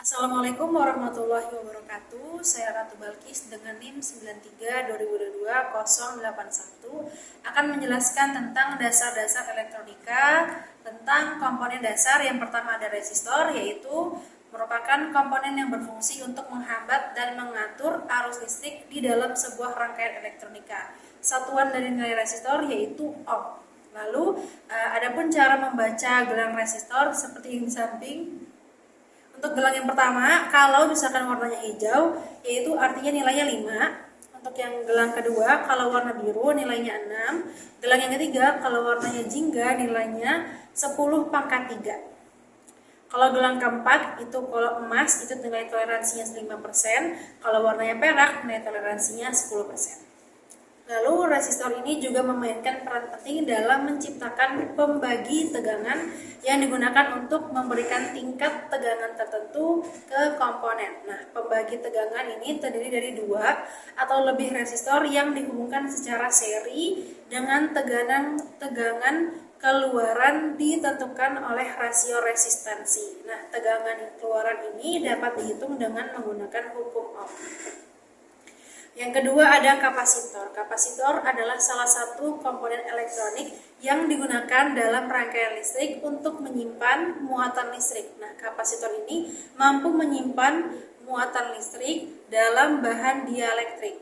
Assalamualaikum warahmatullahi wabarakatuh. Saya Ratu Balkis dengan NIM 93-2022-081 akan menjelaskan tentang dasar-dasar elektronika, tentang komponen dasar. Yang pertama ada resistor, yaitu merupakan komponen yang berfungsi untuk menghambat dan mengatur arus listrik di dalam sebuah rangkaian elektronika. Satuan dari nilai resistor yaitu ohm. Lalu, adapun cara membaca gelang resistor seperti yang di samping. Untuk gelang yang pertama, kalau misalkan warnanya hijau, yaitu artinya nilainya 5. Untuk yang gelang kedua, kalau warna biru nilainya 6. Gelang yang ketiga, kalau warnanya jingga nilainya 10 pangkat 3. Kalau gelang keempat, itu kalau emas, itu nilai toleransinya 5%. Kalau warnanya perak, nilai toleransinya 10%. Lalu resistor ini juga memainkan peran penting dalam menciptakan pembagi tegangan yang digunakan untuk memberikan tingkat tegangan tertentu ke komponen. Nah, pembagi tegangan ini terdiri dari 2 atau lebih resistor yang dihubungkan secara seri dengan tegangan keluaran ditentukan oleh rasio resistansi. Nah, tegangan keluaran ini dapat dihitung dengan menggunakan hukum Ohm. Yang kedua ada kapasitor. Kapasitor adalah salah satu komponen elektronik yang digunakan dalam rangkaian listrik untuk menyimpan muatan listrik. Nah, kapasitor ini mampu menyimpan muatan listrik dalam bahan dielektrik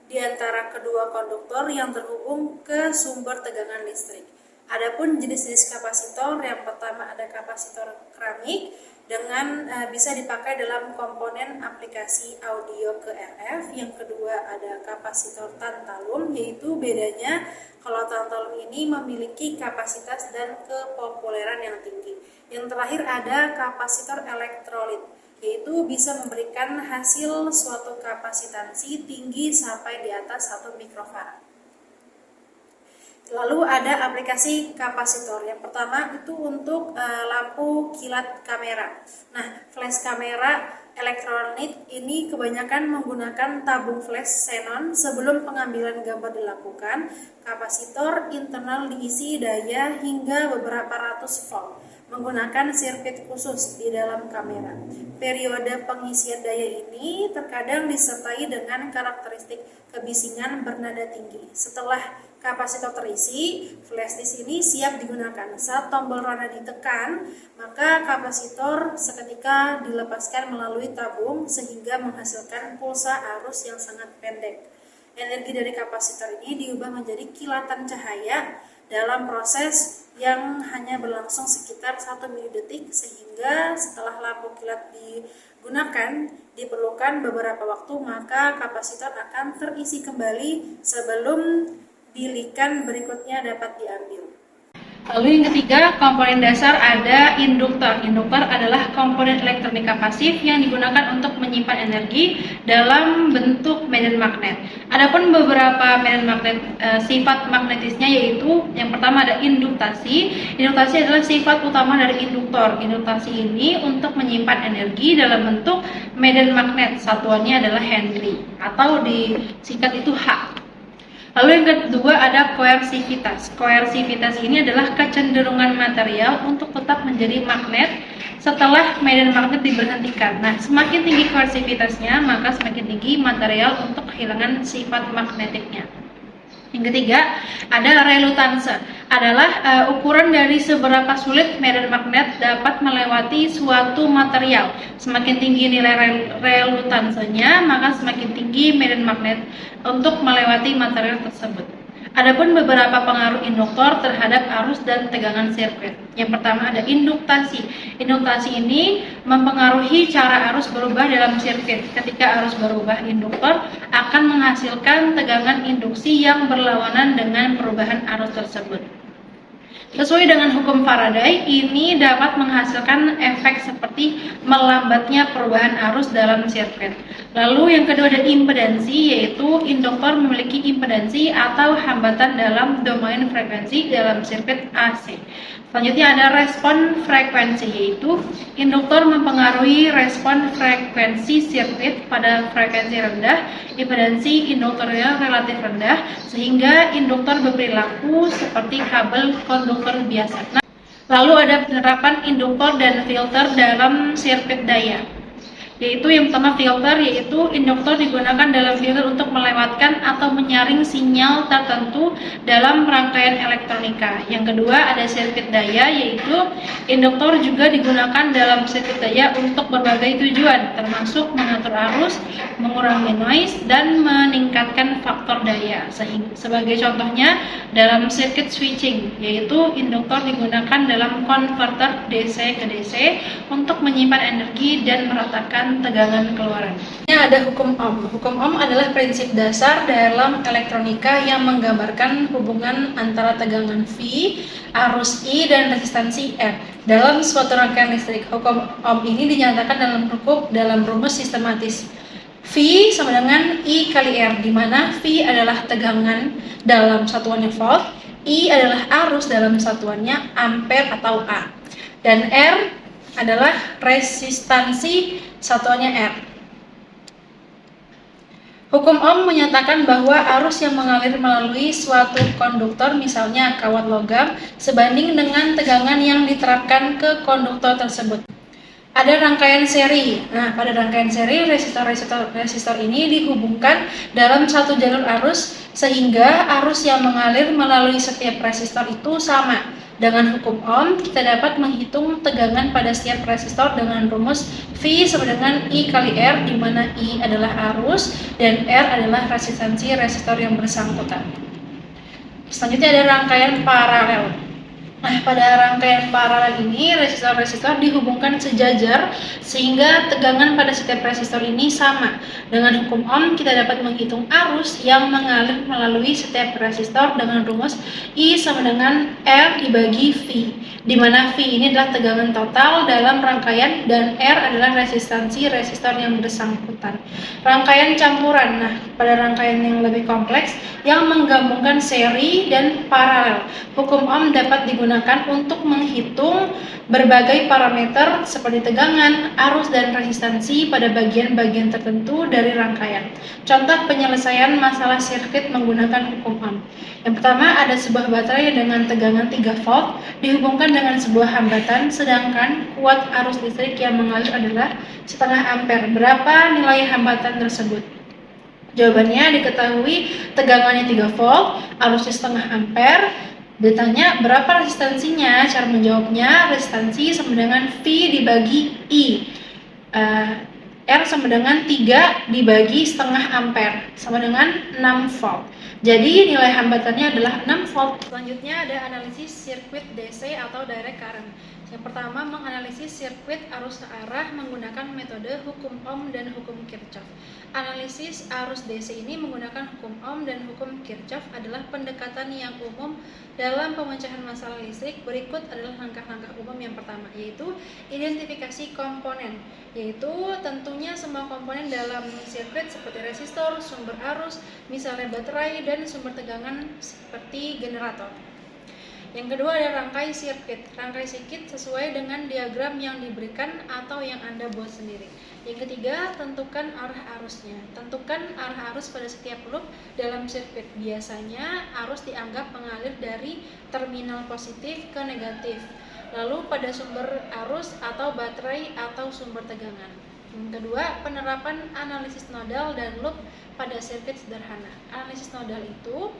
di antara kedua konduktor yang terhubung ke sumber tegangan listrik. Adapun jenis-jenis kapasitor, yang pertama ada kapasitor keramik dengan bisa dipakai dalam komponen aplikasi audio ke RF. Yang kedua ada kapasitor tantalum, yaitu bedanya kalau tantalum ini memiliki kapasitas dan kepopuleran yang tinggi. Yang terakhir ada kapasitor elektrolit, yaitu bisa memberikan hasil suatu kapasitansi tinggi sampai di atas 1 mikrofarad. Lalu ada aplikasi kapasitor. Yang pertama itu untuk lampu kilat kamera. Nah, flash kamera elektronik ini kebanyakan menggunakan tabung flash xenon. Sebelum pengambilan gambar dilakukan, kapasitor internal diisi daya hingga beberapa ratus volt menggunakan sirkuit khusus di dalam kamera. Periode pengisian daya ini terkadang disertai dengan karakteristik kebisingan bernada tinggi. Setelah kapasitor terisi, flash disk ini siap digunakan. Saat tombol rana ditekan, maka kapasitor seketika dilepaskan melalui tabung sehingga menghasilkan pulsa arus yang sangat pendek. Energi dari kapasitor ini diubah menjadi kilatan cahaya dalam proses yang hanya berlangsung sekitar 1 milidetik, sehingga setelah lampu kilat digunakan diperlukan beberapa waktu, maka kapasitor akan terisi kembali sebelum bilikan berikutnya dapat diambil. Lalu yang ketiga, komponen dasar ada induktor. Induktor adalah komponen elektronika pasif yang digunakan untuk menyimpan energi dalam bentuk medan magnet. Adapun beberapa medan magnet sifat magnetisnya yaitu yang pertama ada induktasi. Induktasi adalah sifat utama dari induktor. Induktasi ini untuk menyimpan energi dalam bentuk medan magnet. Satuannya adalah Henry atau disingkat itu H. Lalu yang kedua ada koersivitas. Koersivitas ini adalah kecenderungan material untuk tetap menjadi magnet setelah medan magnet diberhentikan. Nah, semakin tinggi koersivitasnya, maka semakin tinggi material untuk kehilangan sifat magnetiknya. Yang ketiga ada relutanse, adalah ukuran dari seberapa sulit medan magnet dapat melewati suatu material. Semakin tinggi nilai relutansenya, maka semakin tinggi medan magnet untuk melewati material tersebut. Adapun beberapa pengaruh induktor terhadap arus dan tegangan sirkuit. Yang pertama ada induktasi. Induktasi ini mempengaruhi cara arus berubah dalam sirkuit. Ketika arus berubah, induktor akan menghasilkan tegangan induksi yang berlawanan dengan perubahan arus tersebut. Sesuai dengan hukum Faraday, ini dapat menghasilkan efek seperti melambatnya perubahan arus dalam sirkuit. Lalu yang kedua ada impedansi, yaitu induktor memiliki impedansi atau hambatan dalam domain frekuensi dalam sirkuit AC. Selanjutnya ada respon frekuensi, yaitu induktor mempengaruhi respon frekuensi sirkuit pada frekuensi rendah. Impedansi induktornya relatif rendah sehingga induktor berperilaku seperti kabel konduktor biasa. Lalu ada penerapan induktor dan filter dalam sirkuit daya. yaitu yang pertama filter, yaitu induktor digunakan dalam filter untuk melewatkan atau menyaring sinyal tertentu dalam rangkaian elektronika. Yang kedua ada sirkuit daya, yaitu induktor juga digunakan dalam sirkuit daya untuk berbagai tujuan, termasuk mengatur arus, mengurangi noise, dan meningkatkan faktor daya. Sebagai contohnya dalam sirkuit switching, yaitu induktor digunakan dalam konverter DC ke DC untuk menyimpan energi dan meratakan tegangan keluaran. Ini ada hukum Ohm. Hukum Ohm adalah prinsip dasar dalam elektronika yang menggambarkan hubungan antara tegangan V, arus I, dan resistansi R dalam suatu rangkaian listrik. Hukum Ohm ini dinyatakan dalam rumus sistematis. V sama dengan I kali R, di mana V adalah tegangan dalam satuannya volt, I adalah arus dalam satuannya ampere atau A, dan R adalah resistansi satuannya R. Hukum Ohm menyatakan bahwa arus yang mengalir melalui suatu konduktor, misalnya kawat logam, sebanding dengan tegangan yang diterapkan ke konduktor tersebut. Ada rangkaian seri. Nah, pada rangkaian seri, resistor ini dihubungkan dalam satu jalur arus, sehingga arus yang mengalir melalui setiap resistor itu sama. Dengan hukum Ohm, kita dapat menghitung tegangan pada setiap resistor dengan rumus V sama dengan I kali R, di mana I adalah arus dan R adalah resistansi resistor yang bersangkutan. Selanjutnya ada rangkaian paralel. Nah, pada rangkaian paralel ini, resistor-resistor dihubungkan sejajar sehingga tegangan pada setiap resistor ini sama. Dengan hukum Ohm, kita dapat menghitung arus yang mengalir melalui setiap resistor dengan rumus I sama dengan R dibagi V, di mana V ini adalah tegangan total dalam rangkaian dan R adalah resistansi resistor yang bersangkutan. Rangkaian campuran. Nah, pada rangkaian yang lebih kompleks yang menggabungkan seri dan paralel, hukum Ohm dapat digunakan untuk menghitung berbagai parameter seperti tegangan, arus, dan resistansi pada bagian-bagian tertentu dari rangkaian. Contoh penyelesaian masalah sirkuit menggunakan hukum Ohm. Yang pertama, ada sebuah baterai dengan tegangan 3 volt dihubungkan dengan sebuah hambatan, sedangkan kuat arus listrik yang mengalir adalah setengah ampere. Berapa nilai hambatan tersebut? Jawabannya diketahui tegangannya 3 volt, arusnya setengah ampere. Ditanya berapa resistansinya, cara menjawabnya resistansi sama dengan V dibagi I. R sama dengan 3 dibagi setengah ampere, sama dengan 6 volt. Jadi nilai hambatannya adalah 6 volt. Selanjutnya ada analisis sirkuit DC atau direct current. Yang pertama, menganalisis sirkuit arus searah menggunakan metode hukum Ohm dan hukum Kirchhoff. Analisis arus DC ini menggunakan hukum Ohm dan hukum Kirchhoff adalah pendekatan yang umum dalam pemecahan masalah listrik. Berikut adalah langkah-langkah umum. Yang pertama, yaitu identifikasi komponen, yaitu tentunya semua komponen dalam sirkuit seperti resistor, sumber arus, misalnya baterai, dan sumber tegangan seperti generator. Yang kedua ada rangkai sirkuit. Rangkai sirkuit sesuai dengan diagram yang diberikan atau yang Anda buat sendiri. Yang ketiga, tentukan arah arusnya. Tentukan arah arus pada setiap loop dalam sirkuit. Biasanya arus dianggap mengalir dari terminal positif ke negatif. Lalu pada sumber arus atau baterai atau sumber tegangan. Yang kedua, penerapan analisis nodal dan loop pada sirkuit sederhana. Analisis nodal itu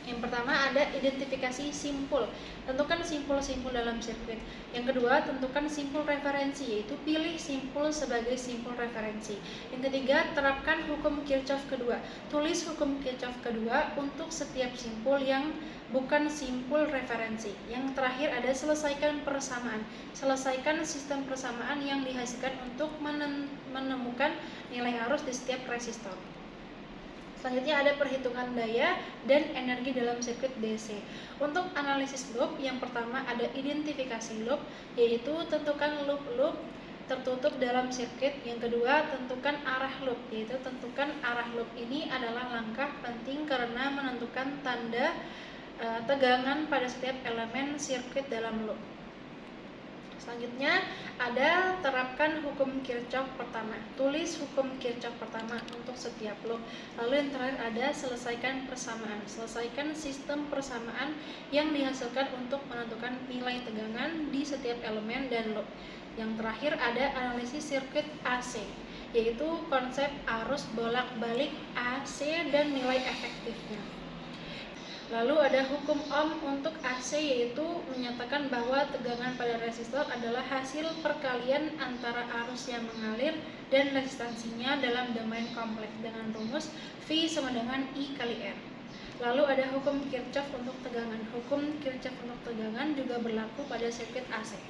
yang pertama ada identifikasi simpul. Tentukan simpul-simpul dalam sirkuit. Yang kedua, tentukan simpul referensi, yaitu pilih simpul sebagai simpul referensi. Yang ketiga, terapkan hukum Kirchhoff kedua. Tulis hukum Kirchhoff kedua untuk setiap simpul yang bukan simpul referensi. Yang terakhir ada selesaikan persamaan. Selesaikan sistem persamaan yang dihasilkan untuk menemukan nilai arus di setiap resistor. Selanjutnya ada perhitungan daya dan energi dalam sirkuit DC. Untuk analisis loop, yang pertama ada identifikasi loop, yaitu tentukan loop-loop tertutup dalam sirkuit. Yang kedua, tentukan arah loop, yaitu tentukan arah loop. Ini adalah langkah penting karena menentukan tanda tegangan pada setiap elemen sirkuit dalam loop. Selanjutnya ada terapkan hukum Kirchhoff pertama. Tulis hukum Kirchhoff pertama untuk setiap loop. Lalu yang terakhir ada selesaikan persamaan. Selesaikan sistem persamaan yang dihasilkan untuk menentukan nilai tegangan di setiap elemen dan loop. Yang terakhir ada analisis sirkuit AC, yaitu konsep arus bolak-balik AC dan nilai efektifnya. Lalu ada hukum Ohm untuk AC, yaitu menyatakan bahwa tegangan pada resistor adalah hasil perkalian antara arus yang mengalir dan resistansinya dalam domain kompleks dengan rumus V sama dengan I kali R. Lalu ada hukum Kirchhoff untuk tegangan. Hukum Kirchhoff untuk tegangan juga berlaku pada sirkuit AC.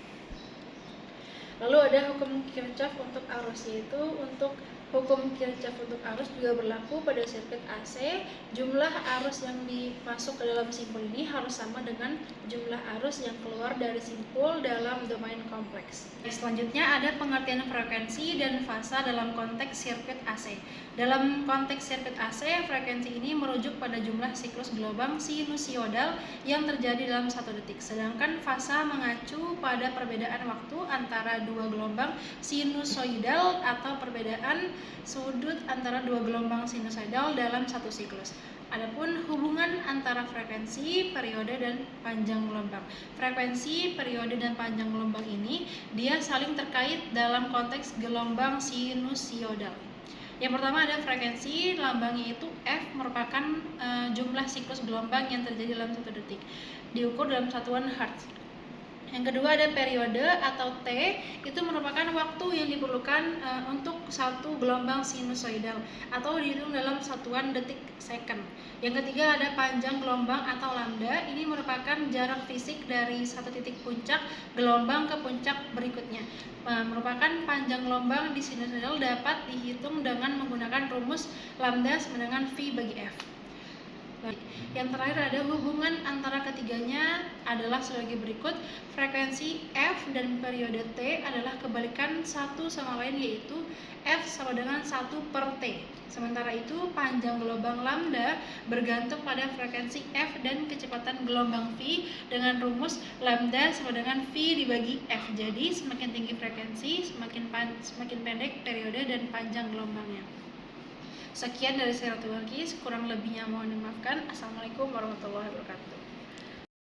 Lalu ada hukum Kirchhoff untuk arus, yaitu untuk hukum Kirchhoff untuk arus juga berlaku pada sirkuit AC. Jumlah arus yang dimasuk ke dalam simpul ini harus sama dengan jumlah arus yang keluar dari simpul dalam domain kompleks. Selanjutnya ada pengertian frekuensi dan fasa dalam konteks sirkuit AC. Dalam konteks sirkuit AC, frekuensi ini merujuk pada jumlah siklus gelombang sinusoidal yang terjadi dalam 1 detik. Sedangkan fasa mengacu pada perbedaan waktu antara dua gelombang sinusoidal atau perbedaan sudut antara dua gelombang sinusoidal dalam satu siklus. Adapun hubungan antara frekuensi, periode, dan panjang gelombang. Frekuensi, periode, dan panjang gelombang ini dia saling terkait dalam konteks gelombang sinusoidal. Yang pertama ada frekuensi, lambangnya itu F, merupakan jumlah siklus gelombang yang terjadi dalam 1 detik, diukur dalam satuan Hertz. Yang kedua ada periode atau T, itu merupakan waktu yang diperlukan untuk satu gelombang sinusoidal atau dihitung dalam satuan detik second. Yang ketiga ada panjang gelombang atau lambda, ini merupakan jarak fisik dari satu titik puncak gelombang ke puncak berikutnya. Merupakan panjang gelombang di sinusoidal dapat dihitung dengan menggunakan rumus lambda sama dengan V bagi F. Yang terakhir ada hubungan antara ketiganya adalah sebagai berikut. Frekuensi F dan periode T adalah kebalikan satu sama lain, yaitu F sama dengan 1 per T. Sementara itu panjang gelombang lambda bergantung pada frekuensi F dan kecepatan gelombang V dengan rumus lambda sama dengan V dibagi F. Jadi semakin tinggi frekuensi, semakin pendek periode dan panjang gelombangnya. Sekian dari saya Ratu Balkis, kurang lebihnya mohon dimaafkan. Assalamualaikum warahmatullahi wabarakatuh.